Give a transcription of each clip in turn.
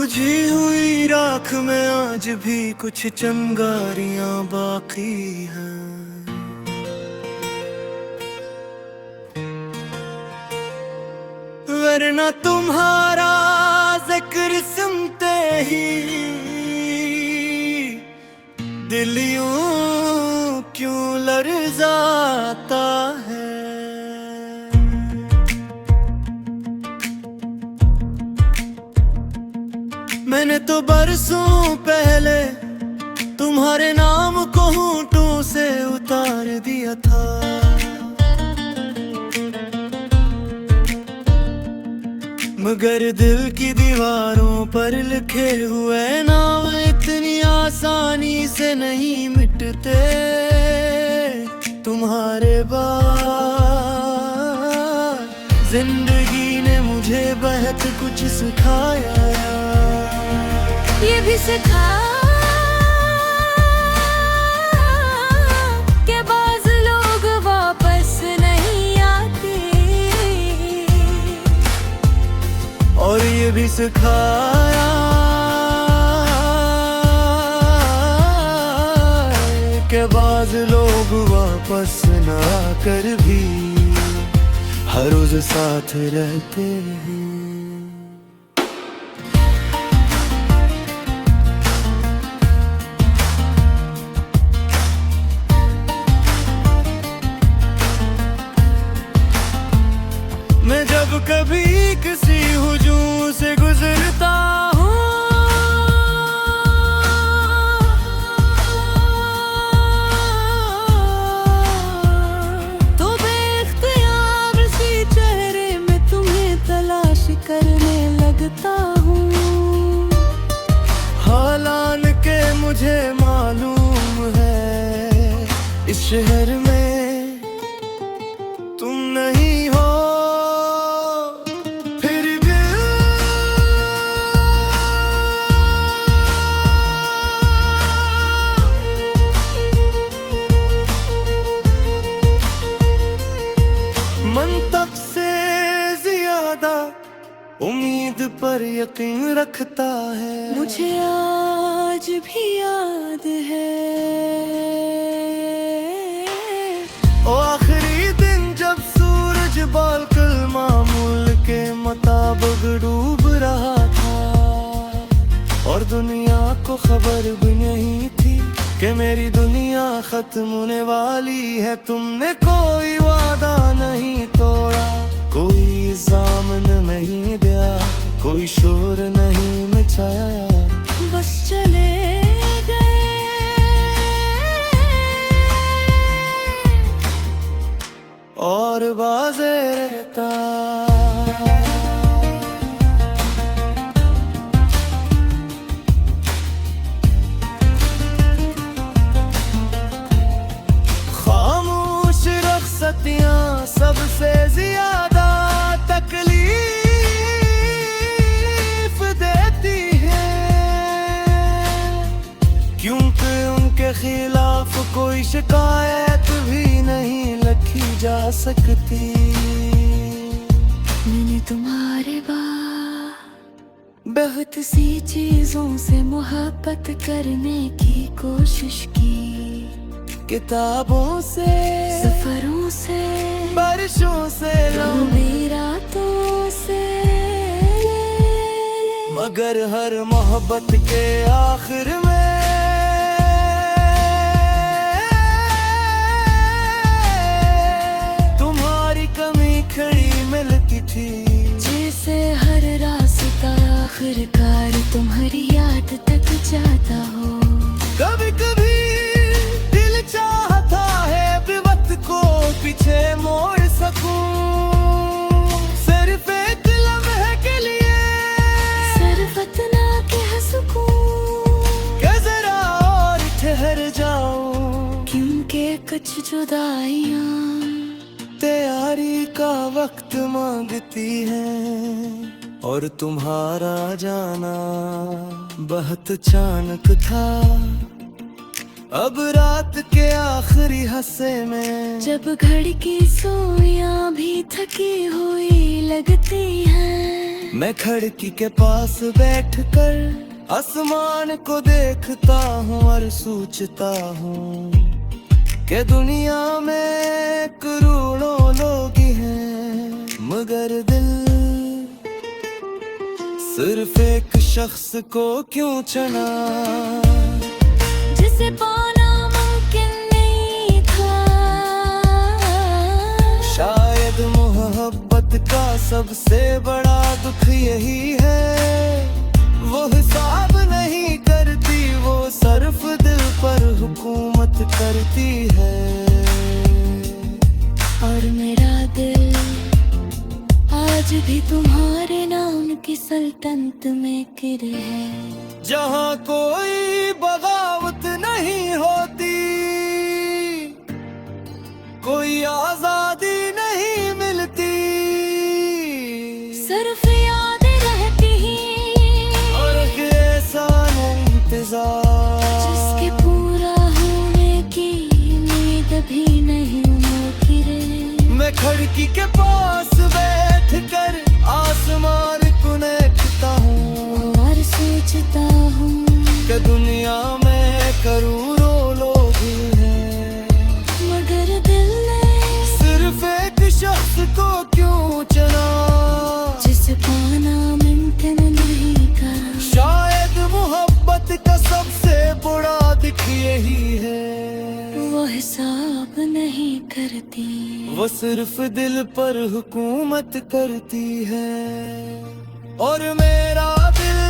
बुझी हुई राख में आज भी कुछ चिंगारियां बाकी हैं। वरना तुम्हारा जिक्र सुनते ही दिल यूं क्यों लरज़ाता है। मैंने तो बरसों पहले तुम्हारे नाम को होंठों से उतार दिया था, मगर दिल की दीवारों पर लिखे हुए नाम इतनी आसानी से नहीं मिटते। तुम्हारे बाद जिंदगी ने मुझे बहुत कुछ सिखाया, ये भी सिखाया कि बाज़ लोग वापस नहीं आते, और ये भी सिखाया कि बाज़ लोग वापस ना आकर भी हर रोज साथ रहते हैं। मैं जब कभी किसी हुजूम से गुजरता हूँ तो बेख्तियार सी चेहरे में तुम्हें तलाश करने लगता हूँ। हालांकि मुझे मालूम है इस शहर में तुम नहीं हो, मंतक से ज्यादा उम्मीद पर यकीन रखता है। मुझे आज भी याद है ओ आखिरी दिन जब सूरज बालकल मामूल के मुताबिक डूब रहा था, और दुनिया को खबर भी नहीं थी कि मेरी दुनिया खत्म होने वाली है। तुमने कोई वादा नहीं तोड़ा, कोई इल्जाम नहीं दिया, कोई शोर नहीं मचाया, बस चले गए और बाज़े रहता। सतियां सबसे ज्यादा तकलीफ देती हैं, क्योंकि उनके खिलाफ कोई शिकायत भी नहीं लिखी जा सकती। मैंने तुम्हारे बाद बहुत सी चीजों से मोहब्बत करने की कोशिश की, किताबों से, सफरों से, बारिशों से, लंबी रातों से, मगर हर मोहब्बत के आखिर में तुम्हारी कमी खड़ी मिलती थी। जैसे हर रास्ता आखिरकार तुम्हारी याद तक जाता हो। कभी कभी चाहता है विवत को पीछे मोड़ सकूं, सिर्फ एक लम्हे के लिए, सिर्फ इतना कह सकूं कि जरा और ठहर जाऊं, क्योंकि कुछ जुदाइयां तैयारी का वक्त मांगती हैं। और तुम्हारा जाना बहुत अचानक था, अब रात के आखिरी हिस्से में जब घड़ी की सुइयां भी थकी हुई लगती हैं, मैं खिड़की के पास बैठकर आसमान को देखता हूँ और सोचता हूँ कि दुनिया में करोड़ों लोग हैं, मगर दिल सिर्फ एक शख्स को क्यों चुना, जिसे पाना मुमकिन नहीं था। शायद मोहब्बत का सबसे बड़ा दुख यही है, वो हिसाब नहीं करती, वो सिर्फ दिल पर हुकूमत करती है। और मेरा दिल आज भी तुम्हारे नाम की सल्तनत में गिरे है, जहाँ कोई बगावत नहीं होती, कोई आजादी नहीं मिलती, सिर्फ यादें रहती हैं और एक ऐसा इंतजार जिसके पूरा होने की उम्मीद भी नहीं गिरे। मैं खिड़की के पास बैठकर आसमान को देखता हूँ और सोचता हूँ कि दुनिया में करोड़ों लोग हैं, मगर दिल ने सिर्फ एक शख्स को क्यों चुना, जिसे पाना मुमकिन नहीं करा। शायद मोहब्बत का सबसे बड़ा दुख यही है, वो हिसाब नहीं करती, वो सिर्फ दिल पर हुकूमत करती है। और मेरा दिल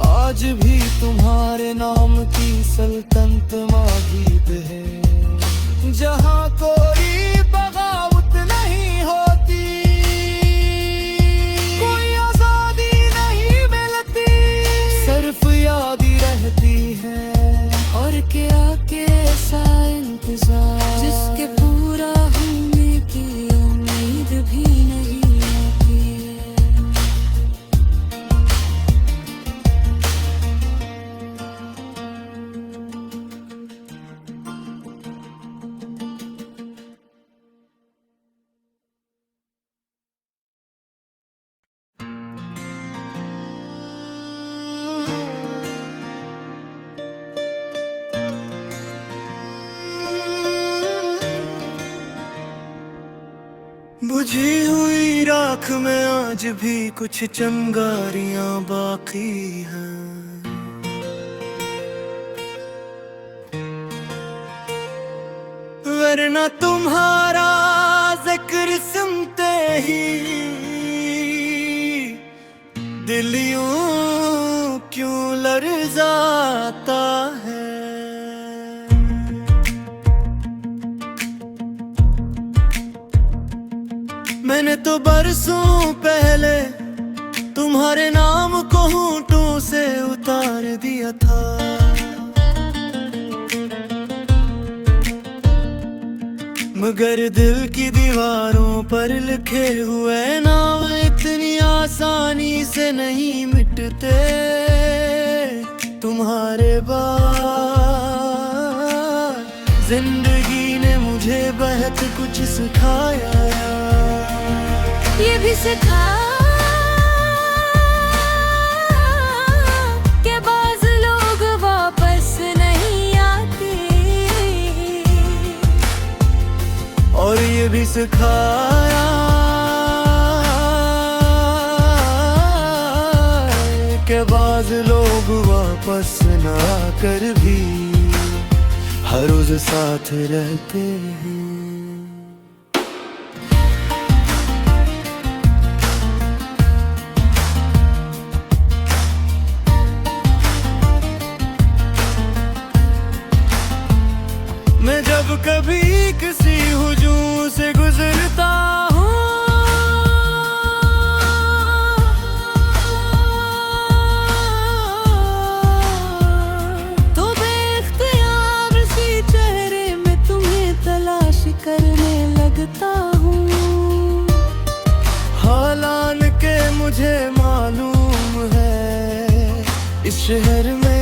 आज भी तुम्हारे नाम की सल्तनत मौजूद है, जहाँ कोई बगावत नहीं होती, कोई आजादी नहीं मिलती, सिर्फ याद ही रहती है। और क्या के ऐसा इंतजार जिसके पूरा होने की उम्मीद भी नहीं आती। बुझी हुई राख में आज भी कुछ चिंगारियां बाकी हैं, वरना तुम्हारा जिक्र सुनते ही दिल यूं क्यों लरजाता है। मैंने तो बरसों पहले तुम्हारे नाम को होंठों से उतार दिया था, मगर दिल की दीवारों पर लिखे हुए नाम इतनी आसानी से नहीं मिटते। तुम्हारे बाद जिंदगी ने मुझे बहुत कुछ सिखाया, ये भी सिखा कि बाज़ लोग वापस नहीं आते, और ये भी सिखाया कि बाज़ लोग वापस ना आकर भी हर रोज साथ रहते हैं। मैं जब कभी किसी हुजूम से गुजरता हूँ, तो बेख्तियार सी चेहरे में तुम्हें तलाश करने लगता हूँ। हालान के मुझे मालूम है इस शहर में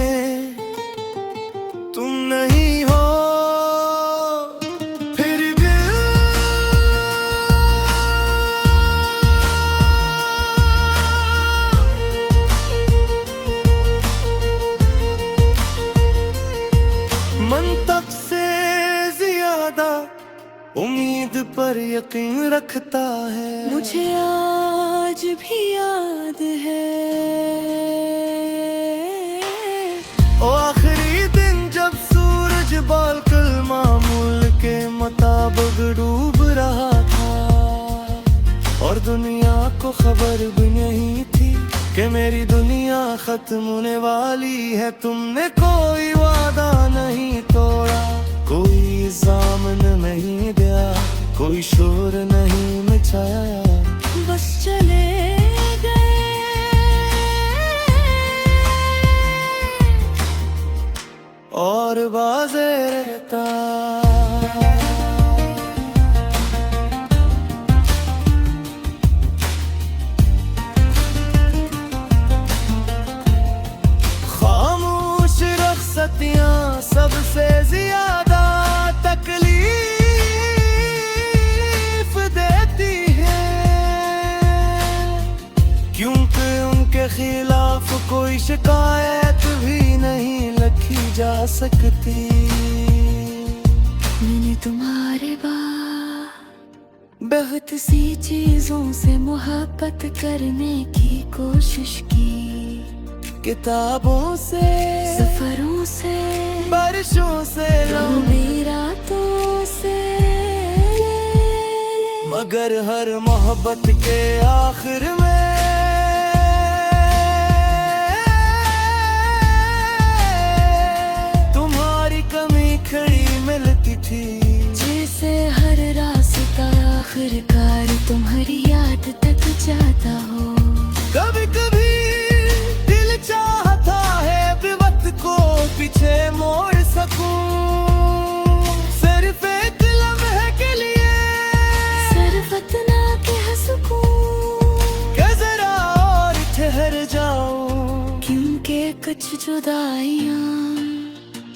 उम्मीद पर यकीन रखता है। मुझे आज भी याद है ओ आखिरी दिन जब सूरज बिल्कुल मामूल के मुताबिक डूब रहा था, और दुनिया को खबर भी नहीं थी कि मेरी दुनिया खत्म होने वाली है। तुमने कोई वादा नहीं तोड़ा, कोई सामन नहीं दिया, कोई शोर नहीं मचाया, बस चले और बाजे रहता। खामोश रख्सतियां सबसे ज्यादा तकलीफ देती हैं, क्योंकि उनके खिलाफ कोई शिकायत भी नहीं लिखी जा सकती। मैंने तुम्हारे बाद बहुत सी चीजों से मोहब्बत करने की कोशिश की, किताबों से, सफरों से, बारिशों से, लंबी रातों से, मगर हर मोहब्बत के आखिर में तुम्हारी कमी खड़ी मिलती थी। जैसे हर रास्ता आखिरकार तुम्हारी याद तक जाता हो। कभी कभी दिल चाहता है विवत को पीछे मोड़ सकूं, सिर्फ एक लम्हे के लिए, सिर्फ इतना कह सकूं कि जरा और ठहर जाऊं, क्योंकि कुछ जुदाइयां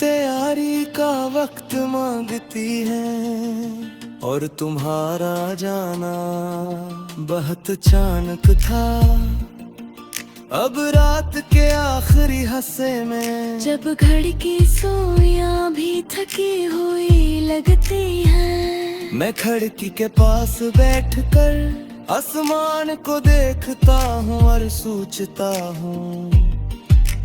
तैयारी का वक्त मांगती है, और तुम्हारा जाना बहुत अचानक था। अब रात के आखिरी हिस्से में जब घड़ी की सुइयां भी थकी हुई लगती हैं, मैं खिड़की के पास बैठकर आसमान को देखता हूँ और सोचता हूँ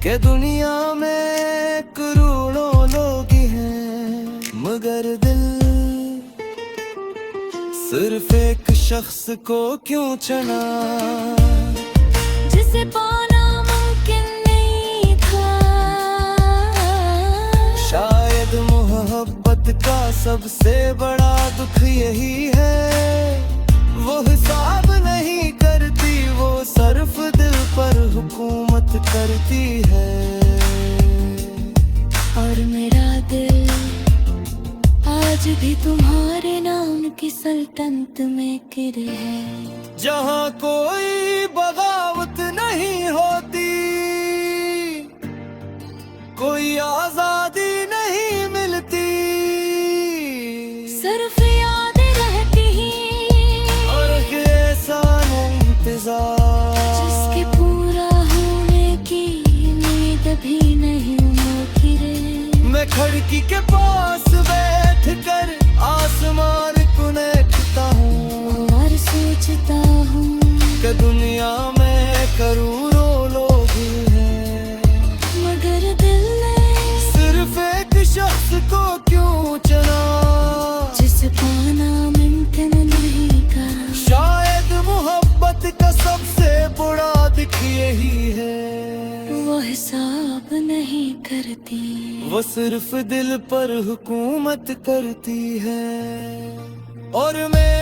कि दुनिया में करोड़ों लोग हैं, मगर दिल सिर्फ एक शख्स को क्यों चुना, जिसे पाना मुमकिन नहीं था। शायद मोहब्बत का सबसे बड़ा दुख यही है, वो हिसाब नहीं करती, वो सिर्फ दिल पर हुकूमत करती है। और मेरा दिल आज भी तुम्हारे नाम की सल्तनत में गिर है, जहाँ कोई बगावत नहीं होती, कोई आजादी नहीं मिलती, सिर्फ याद रहती और ऐसा इंतजार जिसके पूरा होने की उम्मीद भी नहीं गिरे। मैं खिड़की के पास बैठकर आसमान को देखता हूँ और सोचता हूँ कि दुनिया में करोड़ों लोग हैं, मगर दिल ने सिर्फ एक शख्स को क्यों चुना, जिसे पाना मुमकिन नहीं करा। शायद मोहब्बत का सबसे बड़ा दुख यही है, वो हिसाब नहीं करती, वो सिर्फ दिल पर हुकूमत करती है। और मैं